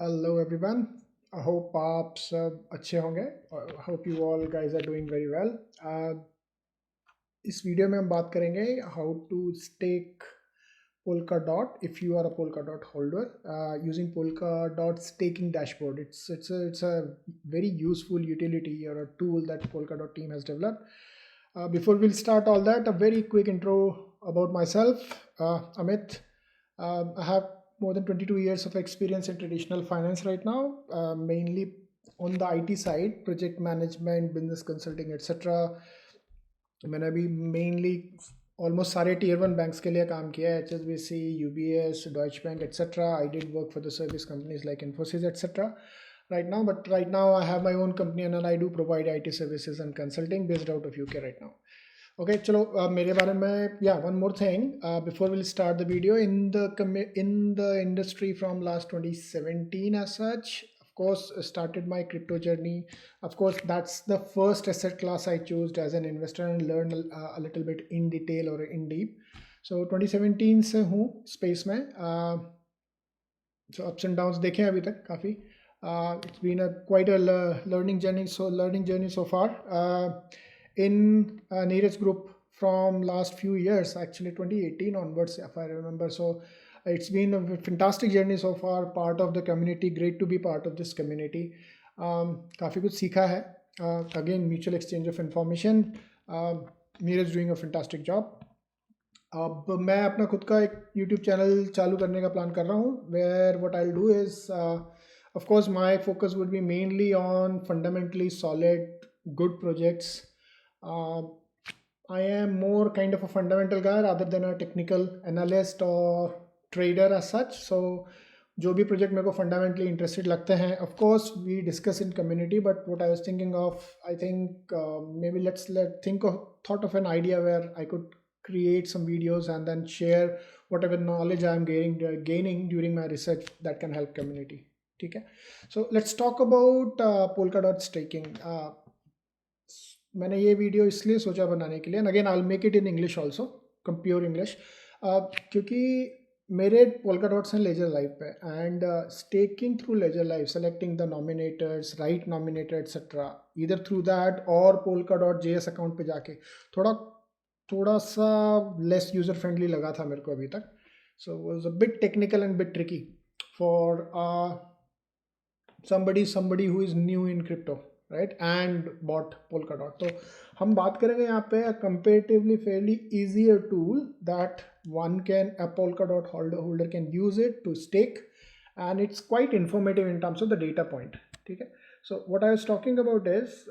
Hello everyone. I hope आप सब अच्छे होंगे. I hope you all guys are doing very well. इस वीडियो में हम बात करेंगे how to stake Polkadot if you are a Polkadot holder using Polkadot staking dashboard. It's a very useful utility or a tool that Polkadot team has developed. Before we'll start all that, a very quick intro about myself. Amit. I have more than 22 years of experience in traditional finance right now, mainly on the IT side, project management, business consulting, etc. मैंने अभी mainly almost सारे tier one banks के लिए काम किया है, HSBC, UBS, Deutsche bank etcetera. I did work for the service companies like Infosys etcetera right now I have my own company and I do provide IT services and consulting based out of UK right now. Okay, चलो मेरे बारे में one more thing before we'll start the video. In the industry from last 2017 as such, of course started my crypto journey. Of course that's the first asset class I chose as an investor and learned a little bit in detail or in deep. So 2017 से हूँ space में. So ups and downs देखे हैं अभी तक काफ़ी. It's been quite a learning journey so far. In Neeraj group from last few years, actually 2018 onwards, if I remember. So it's been a fantastic journey so far. Part of the community, great to be part of this community. काफ़ी कुछ सीखा है. Again, mutual exchange of information. Neeraj doing a fantastic job. अब मैं अपना खुद का एक YouTube चैनल चालू करने का प्लान कर रहा हूँ, where what I'll do is, of course, my focus would be mainly on fundamentally solid, good projects. I am more kind of a fundamental guy rather than a technical analyst or trader as such. So जो भी project मेरे को fundamentally interested लगते हैं, of course we discuss in community. But what I was thinking of, I think maybe thought of an idea where I could create some videos and then share whatever knowledge I'm gaining during my research that can help community. Okay, so let's talk about Polkadot staking. मैंने ये video इसलिए सोचा बनाने के लिए, and again I'll make it in English also, pure English, क्योंकि मेरे Polkadot हैं Ledger Live पे, and staking through Ledger Live, selecting the nominators, right nominator etc, either through that or Polkadot.js account पे जाके थोड़ा सा लेस यूज़र फ्रेंडली लगा था मेरे को अभी तक. So was a bit technical and bit tricky for somebody who is new in crypto, right, and bought Polkadot. तो हम बात करेंगे यहाँ पे a comparatively fairly easier tool that a Polkadot holder can use it to stake, and it's quite informative in terms of the data point. ठीक है. So what I was talking about is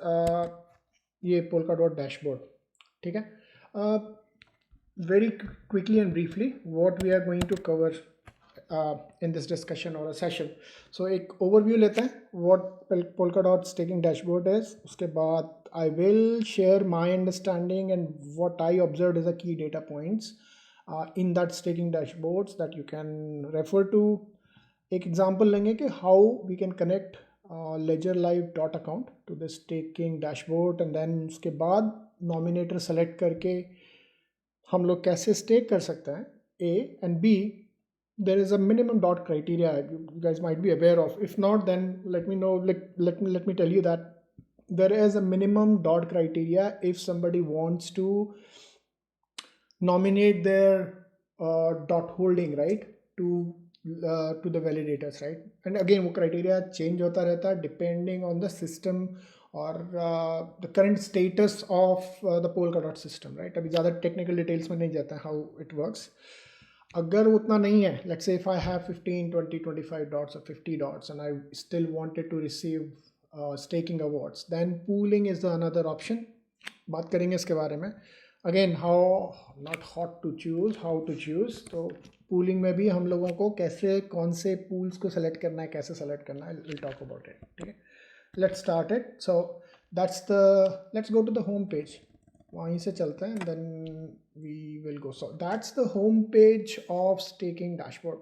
ये Polkadot dashboard. ठीक है. Very quickly and briefly, what we are going to cover in this discussion or a session. So एक overview लेते हैं what Polkadot staking dashboard is. उसके बाद I will share my understanding and what I observed as a key data points in that staking dashboards that you can refer to. एक example लेंगे कि how we can connect Ledger Live dot account to the staking dashboard, and then उसके बाद nominator select करके हम लोग कैसे stake कर सकते हैं. A and B, there is a minimum dot criteria you guys might be aware of. If not, then let me know. Let me tell you that there is a minimum dot criteria if somebody wants to nominate their dot holding, right, to the validators, right. And again वो criteria change होता रहता है depending on the system or the current status of the Polkadot system, right. अभी ज़्यादा technical details में नहीं जाता है how it works. अगर उतना नहीं है, let's say if I have 15, 20, 25 dots or 50 dots and I still wanted to receive staking awards, then pooling is the another option. बात करेंगे इसके बारे में. Again, how to choose. तो pooling में भी हम लोगों को कैसे कौन से pools को select करना है, कैसे select करना है, we'll talk about it. ठीक है. Let's start it. So let's go to the home page. वहीं से चलते हैं, then we will go. So that's the home page of staking dashboard.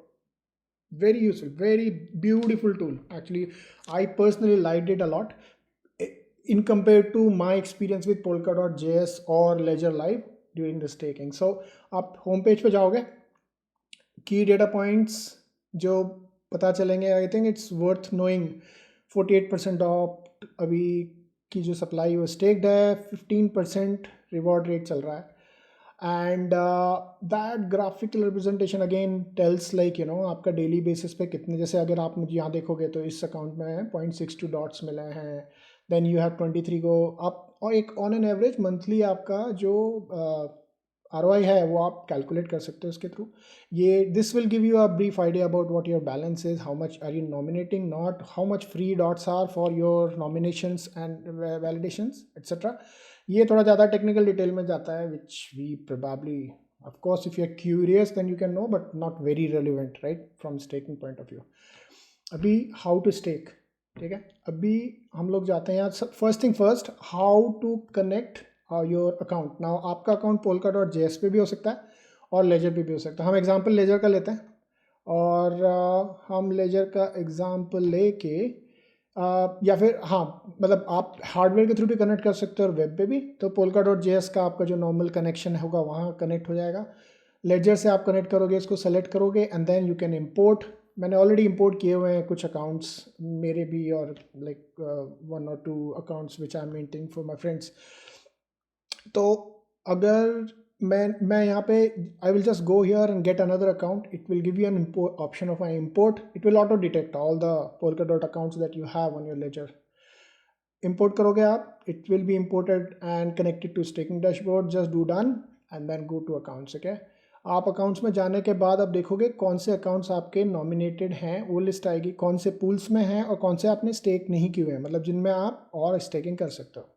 Very useful, very beautiful tool. Actually, I personally liked it a lot in compared to my experience with Polkadot.js or Ledger Live during the staking. So आप home page पे जाओगे, key data points जो पता चलेंगे। I think it's worth knowing 48% of अभी की जो supply वो स्टेक्ड है, 15% रिवॉर्ड रेट चल रहा है। And that graphical representation again tells like आपका डेली बेसिस पे कितने, जैसे अगर आप मुझे यहाँ देखोगे तो इस अकाउंट में 0.62 डॉट्स मिले हैं, देन यू हैव 23 को आप, और एक ऑन एन एवरेज मंथली आपका जो ROI है वो आप कैलकुलेट कर सकते हो इसके थ्रू। ये this will give you a brief idea about what your balance is, how much are you nominating, not how much free dots are for your nominations and validations etcetera. ये थोड़ा ज़्यादा टेक्निकल डिटेल में जाता है, which we probably of course if you are curious then you can know, but not very relevant right from staking point of view. अभी how to stake, ठीक है, अभी हम लोग जाते हैं यहाँ। First thing first, how to connect your account. Now आपका अकाउंट polka.js पे भी हो सकता है और लेजर पे भी हो सकता है। हम एग्जांपल लेजर का लेते हैं, और हम लेजर का एग्जांपल लेके या फिर हाँ मतलब आप हार्डवेयर के थ्रू भी कनेक्ट कर सकते हो और वेब पे भी। तो polka.js का आपका जो नॉर्मल कनेक्शन होगा वहाँ कनेक्ट हो जाएगा। लेजर से आप कनेक्ट करोगे, इसको सेलेक्ट करोगे and then you can import. मैंने ऑलरेडी इंपोर्ट किए हुए हैं कुछ अकाउंट्स मेरे भी, और like 1 or 2 accounts which I am maintaining for my friends. तो अगर मैं यहाँ पे I will just go here and get another account, it will give you an option of I import, it will auto detect all the polka.dot accounts that you have on your ledger. Import करोगे आप, it will be imported and connected to staking dashboard, just do done and then go to accounts. Okay, आप accounts में जाने के बाद अब देखोगे कौन से अकाउंट्स आपके नॉमिनेटेड हैं, वो लिस्ट आएगी, कौन से पूल्स में हैं और कौन से आपने स्टेक नहीं किए हुए हैं, मतलब जिनमें आप और स्टेकिंग कर सकते हो।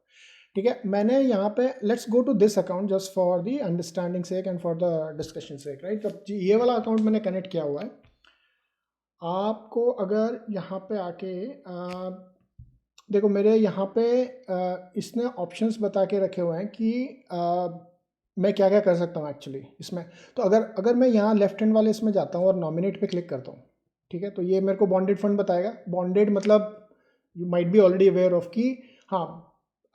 ठीक है, मैंने यहाँ पे let's go to this account just for the understanding sake and for the discussion sake, right. तो ये वाला अकाउंट मैंने कनेक्ट किया हुआ है। आपको अगर यहाँ पे आके देखो मेरे यहाँ पे इसने ऑप्शंस बता के रखे हुए हैं कि मैं क्या क्या कर सकता हूँ एक्चुअली इसमें। तो अगर मैं यहाँ लेफ्ट हैंड वाले इसमें जाता हूँ और नॉमिनेट पे क्लिक करता हूँ, ठीक है, तो ये मेरे को बॉन्डेड फंड बताएगा। बॉन्डेड मतलब you might be already aware of कि हाँ,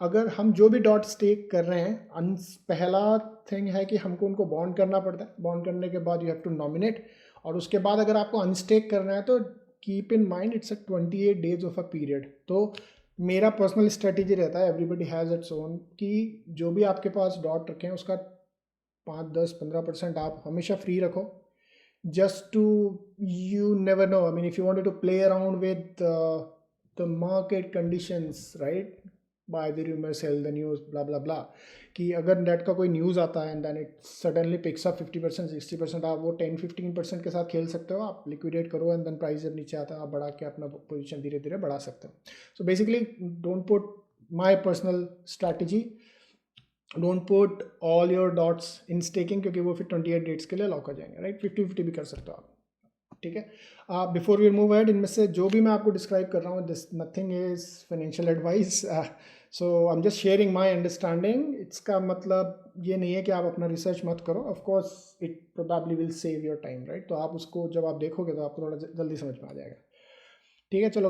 अगर हम जो भी डॉट स्टेक कर रहे हैं, पहला थिंग है कि हमको उनको बॉन्ड करना पड़ता है। बॉन्ड करने के बाद यू हैव टू नॉमिनेट, और उसके बाद अगर आपको अनस्टेक करना है तो keep in mind it's a 28 days of a period. तो मेरा पर्सनल स्ट्रेटेजी रहता है, एवरीबडी हैज़ इट्स ओन, कि जो भी आपके पास डॉट रखें उसका 5, 10, 15% आप हमेशा फ्री रखो, just to you never know, I mean if you wanted to play around with the market conditions, right, buy the rumour, sell the news, blah blah blah, कि अगर नेट का कोई न्यूज़ आता है and then it suddenly picks up 50% 60%, आप वो 10-15% के साथ खेल सकते हो। आप लिक्विडेट करो एंड देन प्राइस जब नीचे आता है आप बढ़ा के अपना पोजीशन धीरे धीरे बढ़ा सकते हो। So basically don't put, my personal strategy, don't put all your dots in staking, क्योंकि वो फिर 28 डेट्स के लिए लॉक हो जाएंगे, राइट। 50-50 भी कर सकते हो आप, ठीक है। बिफोर वी मूव अहेड, इनमें से जो भी मैं आपको डिस्क्राइब कर रहा हूँ, this nothing is financial advice, so I am just sharing my understanding. इसका मतलब ये नहीं है कि आप अपना रिसर्च मत करो, of course it probably will save your time, right. तो आप उसको जब आप देखोगे तो आपको थोड़ा जल्दी समझ में आ जाएगा, ठीक है। चलो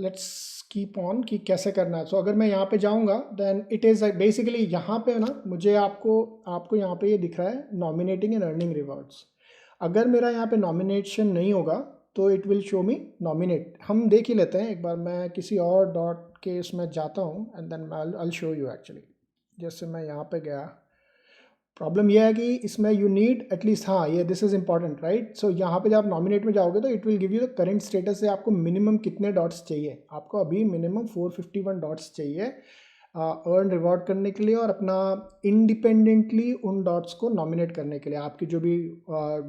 लेट्स कीप ऑन कि कैसे करना है। सो अगर मैं यहाँ पे जाऊँगा देन इट इज़ बेसिकली यहाँ पे ना, मुझे आपको यहाँ पे ये दिख रहा है नॉमिनेटिंग एंड अर्निंग रिवॉर्ड्स। अगर मेरा यहाँ पे नॉमिनेशन नहीं होगा तो it will show me nominate. हम देख ही लेते हैं एक बार, मैं किसी और डॉट के इसमें जाता हूँ and then I show you actually. जैसे मैं यहाँ पे गया, प्रॉब्लम यह है कि इसमें यू नीड एटलीस्ट, हाँ ये दिस इज इंपॉर्टेंट, राइट। सो यहाँ पे जब आप नॉमिनेट में जाओगे तो it will give you the current status से आपको मिनिमम कितने डॉट्स चाहिए। आपको अभी मिनिमम 451 डॉट्स चाहिए अर्न रिवॉर्ड करने के लिए, और अपना इंडिपेंडेंटली उन डॉट्स को नॉमिनेट करने के लिए, आपकी जो भी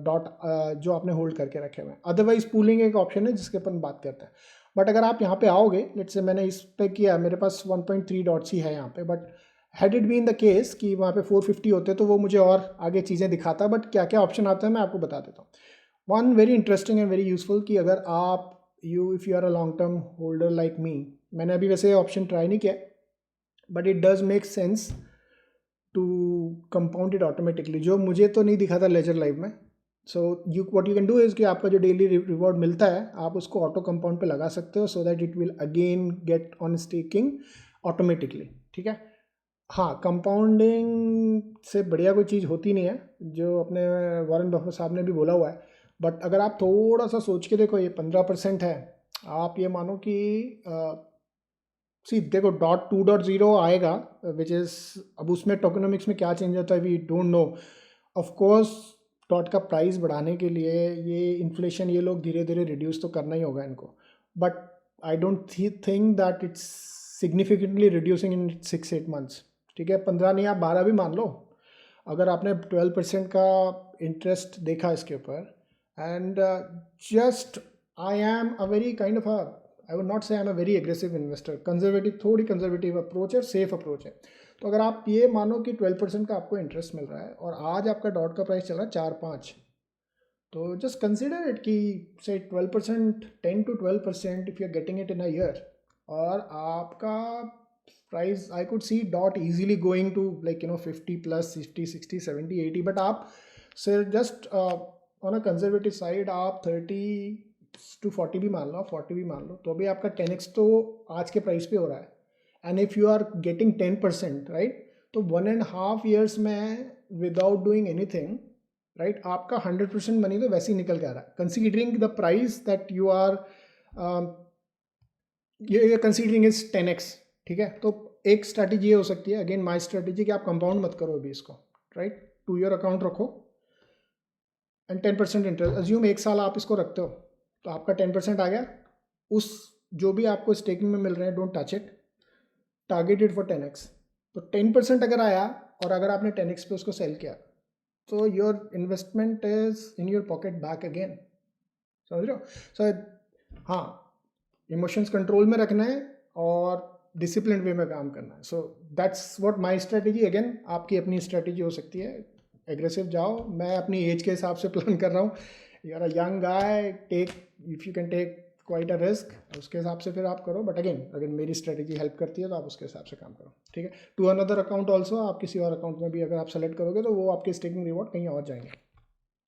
डॉट जो आपने होल्ड करके रखे हुए हैं। अदरवाइज पूलिंग एक ऑप्शन है जिसके अपन बात करते हैं। बट अगर आप यहाँ पे आओगे, लेट्स से मैंने इस पे किया, मेरे पास 1.3 डॉट्स ही है यहाँ पे, but had it been the case कि वहाँ पे 450 होते तो वो मुझे और आगे चीज़ें दिखाता। बट क्या क्या ऑप्शन आता है मैं आपको बता देता हूँ। One very interesting and very useful, कि अगर आप if you are a long term holder like me, मैंने अभी वैसे ऑप्शन ट्राई नहीं किया, but it does make sense to compound it automatically, जो मुझे तो नहीं दिखा था लेजर लाइव में। So what you can do is कि आपका जो डेली रिवॉर्ड मिलता है आप उसको ऑटो कंपाउंड पे लगा सकते हो, so that it will again get on staking automatically, ठीक है। हाँ, कंपाउंडिंग से बढ़िया कोई चीज़ होती नहीं है, जो अपने वॉरेन बफेट साहब ने भी बोला हुआ है, बट अगर आप थोड़ा सा सोच के देखो, ये 15% है, आप ये मानो कि सी देखो डॉट 2.0 आएगा, विच इज़, अब उसमें टोकेनोमिक्स में क्या चेंज होता है we don't know. Of course dot का प्राइस बढ़ाने के लिए ये इन्फ्लेशन ये लोग धीरे धीरे रिड्यूस तो करना ही होगा इनको, but I don't think that it's significantly reducing in 6-8 months. ठीक है, 15 नहीं, आप 12 भी मान लो। अगर आपने 12% का इंटरेस्ट देखा इसके ऊपर, and just I am a very kind of a, I would not say I am a very aggressive investor, conservative, थोड़ी कंजर्वेटिव अप्रोच है, सेफ अप्रोच है। तो अगर आप ये मानो कि 12% का आपको इंटरेस्ट मिल रहा है और आज आपका डॉट का प्राइस चल रहा है 4-5, तो जस्ट कंसिडर इट कि से 12%, 10 to 12% if you are getting it in a year, और आपका price I could see dot easily going to like 50 plus, 50, 60, 70, 80, but आप sir just on a conservative side आप 30 to 40 भी मान लो, 40 भी मान लो, तो अभी आपका 10x तो आज के प्राइस पे हो रहा है। And if you are getting 10%, right, तो 1.5 years में विदाउट डूइंग एनीथिंग, राइट, आपका 100% मनी तो वैसे ही निकल के आ रहा है, considering the price that you are, ये कंसीडरिंग इज 10x। ठीक है, तो एक स्ट्रैटेजी ये हो सकती है, अगेन माई स्ट्रैटेजी, कि आप कंपाउंड मत करो अभी इसको, राइट, 2 year अकाउंट रखो एंड 10% इंटरेस्ट, अज्यूम 1 साल आप इसको रखते हो, तो आपका 10% आ गया, उस जो भी आपको स्टेकिंग में मिल रहे हैं don't touch it, targeted for 10x। तो 10% अगर आया और अगर आपने 10x पे उसको सेल किया, तो your investment is in your pocket back again, समझ रहे हो। सो हाँ, इमोशंस कंट्रोल में रखना है और डिसिप्लिन वे में काम करना है। So that's what my strategy. Again आपकी अपनी स्ट्रेटजी हो सकती है, एग्रेसिव जाओ, मैं अपनी एज के हिसाब से प्लान कर रहा हूँ। You are a young guy, take, if you can take quite a risk, उसके हिसाब से फिर आप करो, बट अगेन अगर मेरी स्ट्रेटजी हेल्प करती है तो आप उसके हिसाब से काम करो। ठीक है, टू अनदर अकाउंट ऑल्सो, आप किसी और अकाउंट में भी अगर आप सेलेक्ट करोगे तो वो आपके स्टेकिंग रिवॉर्ड कहीं और जाएंगे।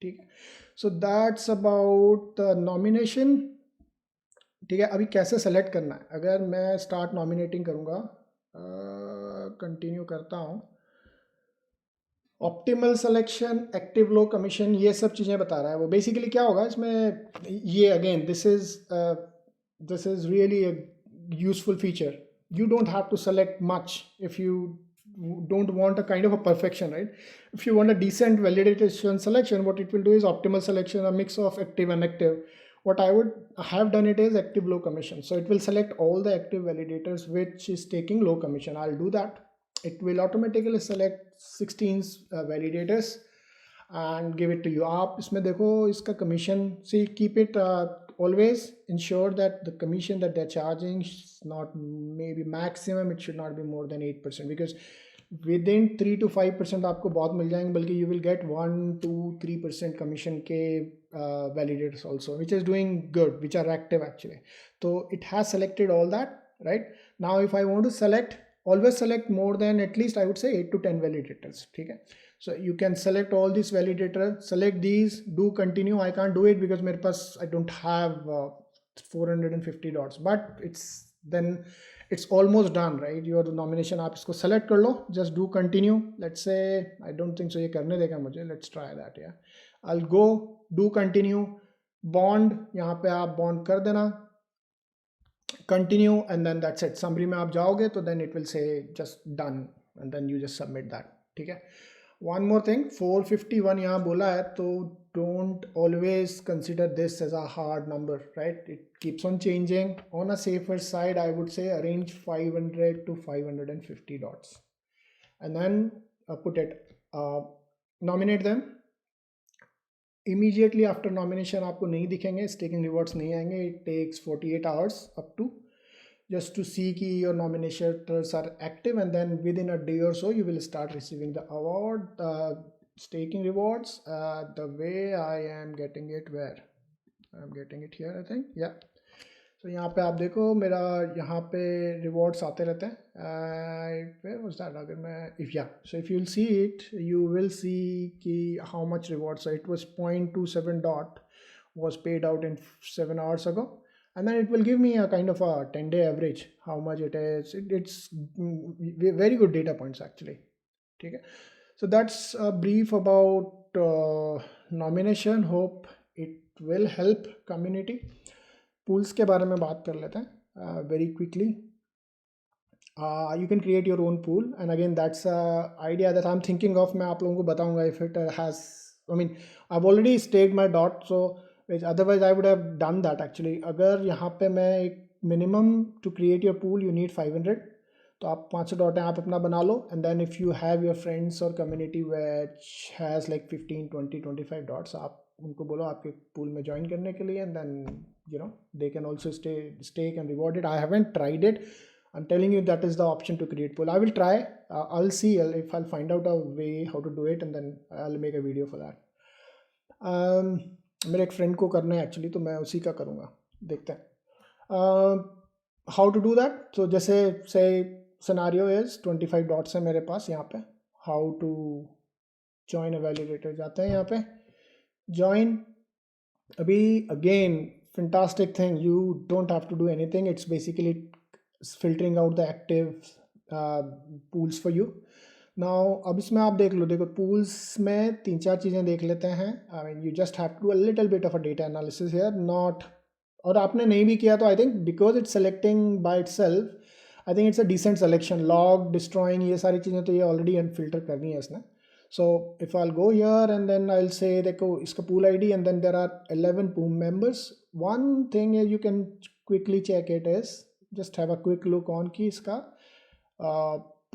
ठीक है, सो दैट्स अबाउट नॉमिनेशन। ठीक है, अभी कैसे सेलेक्ट करना है, अगर मैं स्टार्ट नॉमिनेटिंग करूँगा, कंटिन्यू करता हूँ, optimal selection, active low commission, ये सब चीज़ें बता रहा है वो। बेसिकली क्या होगा इसमें, ये again this is really a useful feature. You don't have to select much if you don't want a kind of a perfection, right? If you want a decent validation selection, what it will do is optimal selection, a mix of active and active. What I would have done it is active low commission, so it will select all the active validators which is taking low commission. I'll do that. It will automatically select 16 validators and give it to you. आप इसमें देखो इसका commission, see, keep it always ensure that the commission that they're charging is not, maybe maximum it should not be more than 8%, because within 3 to 5% आपको बहुत मिल जाएंगे, बल्कि you will get 1 to 3% commission के validators also, which is doing good, which are active actually. So it has selected all that, right? Now if I want to select, always select more than at least I would say 8 to 10 validators. ठीक है, so you can select all these validators, select these, do continue. I can't do it because मेरे पास I don't have 450 dots, but then it's almost done, right? Your nomination, आप इसको select कर लो, just do continue. Let's say I don't think so ये करने देगा मुझे, let's try that. Yeah, I'll go do continue, bond, यहाँ पे आप bond कर देना, continue, and then that's it. Summary में आप जाओगे तो then it will say just done, and then you just submit that. ठीक है, one more thing, 451 यहाँ बोला है, तो don't always consider this as a hard number, right? It keeps on changing. On a safer side, I would say arrange 500 to 550 dots, and then put it, nominate them. Immediately after nomination आपको नहीं दिखेंगे, staking rewards नहीं आएंगे. It takes 48 hours up to, just to see कि your nominators are active, and then within a day or so you will start receiving the award, staking rewards. The way I am getting it, where I'm getting it here, I think, yeah. So यहाँ पे आप देखो मेरा यहाँ पे rewards आते रहते हैं. Where was that? अगर मैं so if you'll see it, you will see कि how much rewards. So it was 0.27 dot was paid out in 7 hours ago, and then it will give me a kind of a 10-day average how much it is. It's very good data points actually. Okay, so that's a brief about nomination. Hope it will help community. Pools के बारे में बात कर लेते हैं very quickly. You can create your own pool and again that's idea that I am thinking of. मैं आप लोगों को बताऊंगा if it has, I mean I have already staked my dot, so otherwise I would have done that actually. अगर यहाँ पे मैं एक minimum to create your pool you need 500, तो आप 500 डॉट हैं आप अपना बना लो, and then if you have your friends और community which has like 15 20 25 dots, आप उनको बोलो आपके पूल में ज्वाइन करने के लिए, and then you know they can also stake and reward it. I haven't tried it. I'm telling you that is the option to create pool. I will try. I'll see if I'll find out a way how to do it, and then I'll make a video for that. मेरे एक friend को करना है actually, तो मैं उसी का करूँगा, देखते हैं हाउ टू डू दैट। तो जैसे से सिनारियो इज 25 डॉट्स है मेरे पास यहाँ पे। How to join a validator, जाते हैं यहाँ पे ज्वाइन। अभी again fantastic thing, you don't have to do anything. It's basically filtering out the active pools for you. Now अब इसमें आप देख लो, देखो pools में 3-4 चीज़ें देख लेते हैं। I mean you just have to do a little bit of a data analysis here, not, और आपने नहीं भी किया तो I think because it's selecting by itself, I think it's a decent selection. log destroying ये सारी चीज़ें तो ये already unfilter करनी है इसने। So if I'll go here and then I'll say देखो इसका pool ID and then there are 11 pool members. One thing you can quickly check it is just have a quick look on कि इसका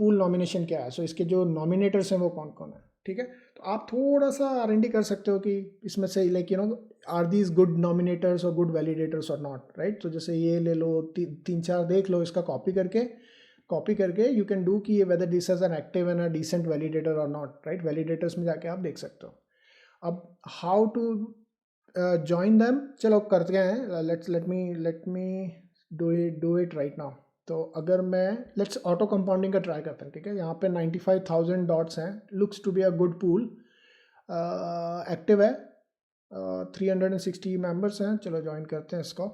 pool nomination क्या है। So इसके जो nominators हैं वो कौन कौन है, ठीक है। तो आप थोड़ा सा R&D कर सकते हो कि इसमें से like you know are these good nominators or good validators or not, right? तो जैसे ये ले लो, 3-4 देख लो, इसका कॉपी करके यू कैन डू कि whether this is an active and a decent validator और नॉट, राइट। वैलिडेटर्स में जाके आप देख सकते हो। अब हाउ टू जॉइन देम, चलो करते हैं, let me do it right now. तो अगर मैं लेट्स ऑटो कंपाउंडिंग का ट्राई करते हैं, ठीक है। यहाँ पे 95,000 डॉट्स हैं, looks to be a good pool, active है, 360 मेंबर्स हैं। चलो ज्वाइन करते हैं इसको।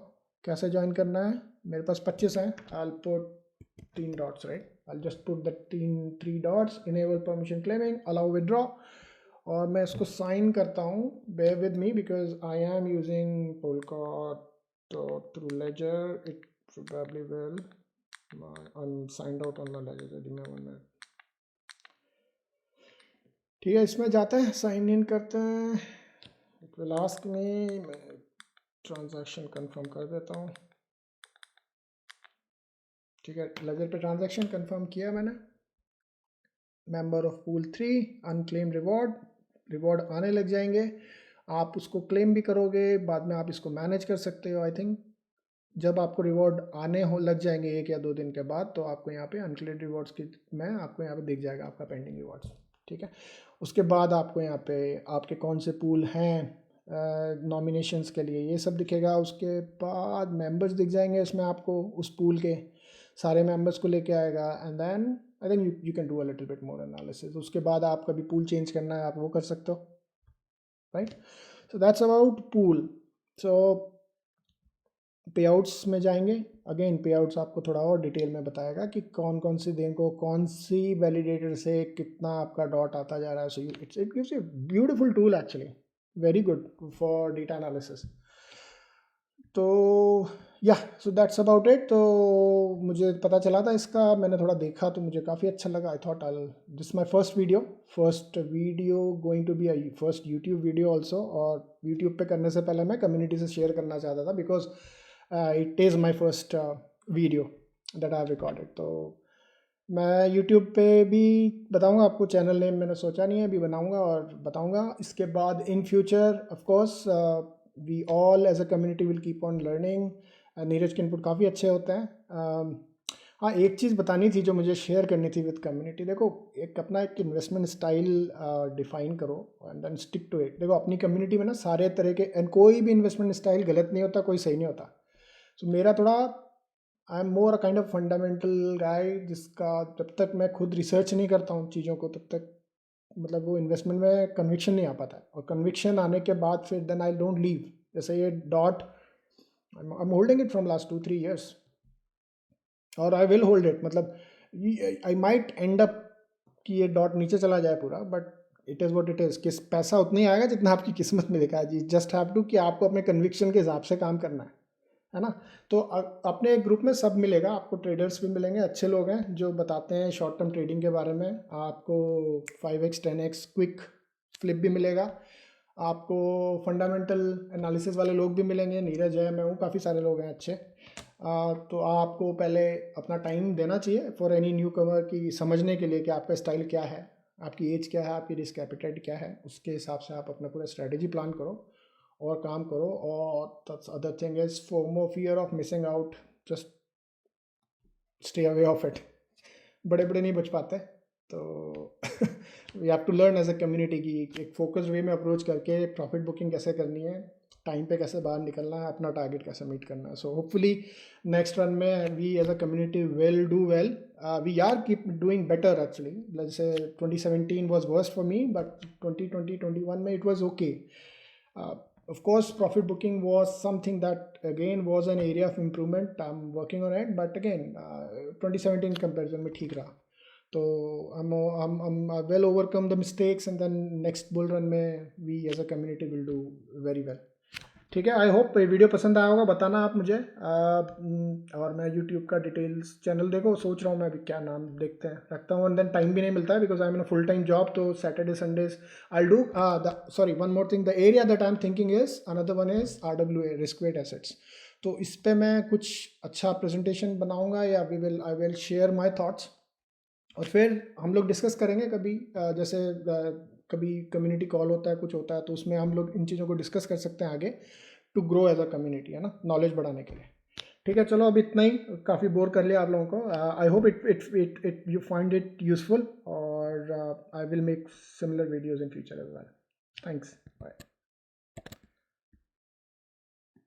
कैसे ज्वाइन करना है, मेरे पास 25 हैं। I'll put 3 dots, right? I'll just put the 3 dots, enable permission claiming, allow withdraw, और मैं इसको साइन करता हूँ। bear with me because I am using Polkadot through Ledger. It probably will, I'm signed out on the Ledger, give me 1 minute। ठीक है, इसमें जाते हैं, साइन इन करते हैं। it will ask me, मैं ट्रांजैक्शन कंफर्म कर देता हूँ, ठीक है। लेजर पे ट्रांजैक्शन कंफर्म किया मैंने। Member of pool 3, unclaim reward आने लग जाएंगे। आप उसको क्लेम भी करोगे, बाद में आप इसको मैनेज कर सकते हो। आई थिंक जब आपको रिवॉर्ड आने हो लग जाएंगे 1 या 2 दिन के बाद, तो आपको यहाँ पे अनक्लेम्ड रिवॉर्ड्स की में आपको यहाँ पे दिख जाएगा आपका पेंडिंग रिवॉर्ड्स, ठीक है। उसके बाद आपको यहाँ पे आपके कौन से पूल हैं नॉमिनेशंस के लिए, ये सब दिखेगा। उसके बाद मेंबर्स दिख जाएंगे इसमें आपको, उस पूल के सारे मेंबर्स को लेके आएगा, and then I think you can do a little bit more analysis. उसके बाद आप कभी पूल चेंज करना है आप वो कर सकते हो, right. So that's about pool. सो पेआउट्स में जाएंगे। अगेन पेआउट्स आपको थोड़ा और डिटेल में बताएगा कि कौन कौन सी दिन को कौन सी वैलिडेटर से कितना आपका डॉट आता जा रहा है। So it gives you beautiful tool actually, very good for data analysis. तो या सो दैट्स अबाउट इट। तो मुझे पता चला था इसका, मैंने थोड़ा देखा तो मुझे काफ़ी अच्छा लगा। I thought I this my first video going to be a first YouTube video also. और यूट्यूब पे करने से पहले मैं कम्युनिटी से शेयर करना चाहता था, because it is my first video that I have recorded. तो मैं यूट्यूब पे भी बताऊंगा आपको, चैनल नेम मैंने सोचा नहीं है, अभी बनाऊंगा और बताऊंगा। इसके बाद in future of course we all as a community will keep on learning. Neeraj के इनपुट काफ़ी अच्छे होते हैं। हाँ, एक चीज़ बतानी थी जो मुझे शेयर करनी थी विद कम्युनिटी। देखो, एक अपना एक इन्वेस्टमेंट स्टाइल डिफाइन करो and then stick to it. देखो, अपनी कम्युनिटी में ना सारे तरह के, एंड कोई भी इन्वेस्टमेंट स्टाइल गलत नहीं होता, कोई सही नहीं होता। सो मेरा थोड़ा, I am more a kind of fundamental guy, जिसका जब तक मैं खुद रिसर्च नहीं करता हूँ चीज़ों को तब तक मतलब वो इन्वेस्टमेंट में कन्विक्शन नहीं आ पाता है। और कन्विक्शन आने के बाद फिर देन आई डोंट लीव। जैसे ये dot, I am holding it from last 2-3 years और आई विल होल्ड इट। मतलब आई माइट एंड अप कि ये डॉट नीचे चला जाए पूरा, but it is what it is, किस पैसा उतना ही आएगा जितना आपकी किस्मत में लिखा है जी। जस्ट हैव टू कि आपको अपने कन्विक्शन के हिसाब से काम करना है ना। तो अपने ग्रुप में सब मिलेगा, आपको ट्रेडर्स भी मिलेंगे, अच्छे लोग हैं जो बताते हैं शॉर्ट टर्म ट्रेडिंग के बारे में। आपको 5x 10x क्विक फ्लिप भी मिलेगा, आपको फंडामेंटल एनालिसिस वाले लोग भी मिलेंगे, नीरज है, मैं हूँ, काफ़ी सारे लोग हैं अच्छे। तो आपको पहले अपना टाइम देना चाहिए फॉर एनी न्यू कमर की समझने के लिए कि आपका स्टाइल क्या है, आपकी एज क्या है, आपकी रिस्क एपिटाइट क्या है, उसके हिसाब से आप अपना पूरा स्ट्रेटेजी प्लान करो और काम करो। और other thing is FOMO, fear of missing out, just stay away of it. बड़े बड़े नहीं बच पाते, तो we have to learn as a community की एक फोकस वे में अप्रोच करके प्रॉफिट बुकिंग कैसे करनी है, टाइम पे कैसे बाहर निकलना है, अपना टारगेट कैसे मीट करना है। सो होपफुली नेक्स्ट रन में we as a community will do well, we are keep doing better actually. जैसे 2017 was worst for me, but 2020-21 में it was okay. Of course, profit booking was something that again was an area of improvement. I'm working on it, but again, 2017 comparison में ठीक रहा। तो I'm well overcome the mistakes, and then next bull run में we as a community will do very well। ठीक है, I hope video पसंद आया होगा, बताना आप मुझे। और मैं यूट्यूब का डिटेल्स चैनल देखो, सोच रहा हूँ मैं अभी क्या नाम देखते हैं रखता हूँ, एंड देन टाइम भी नहीं मिलता है because I am in full time job. तो Saturday Sundays I do sorry, one more thing, the area that I am thinking is another one is RWA, risk weight assets. तो इस पर मैं कुछ अच्छा प्रेजेंटेशन बनाऊंगा, या I will share my thoughts, और फिर हम लोग डिस्कस करेंगे कभी। जैसे कभी कम्युनिटी कॉल होता है, कुछ होता है, तो उसमें हम लोग इन चीज़ों को डिस्कस कर सकते हैं आगे, to grow as a community, है ना, नॉलेज बढ़ाने के लिए। ठीक है, चलो अब इतना ही, काफ़ी बोर कर लिया आप लोगों को। I hope it you find it useful, और I will make similar videos in future as well. Thanks, bye.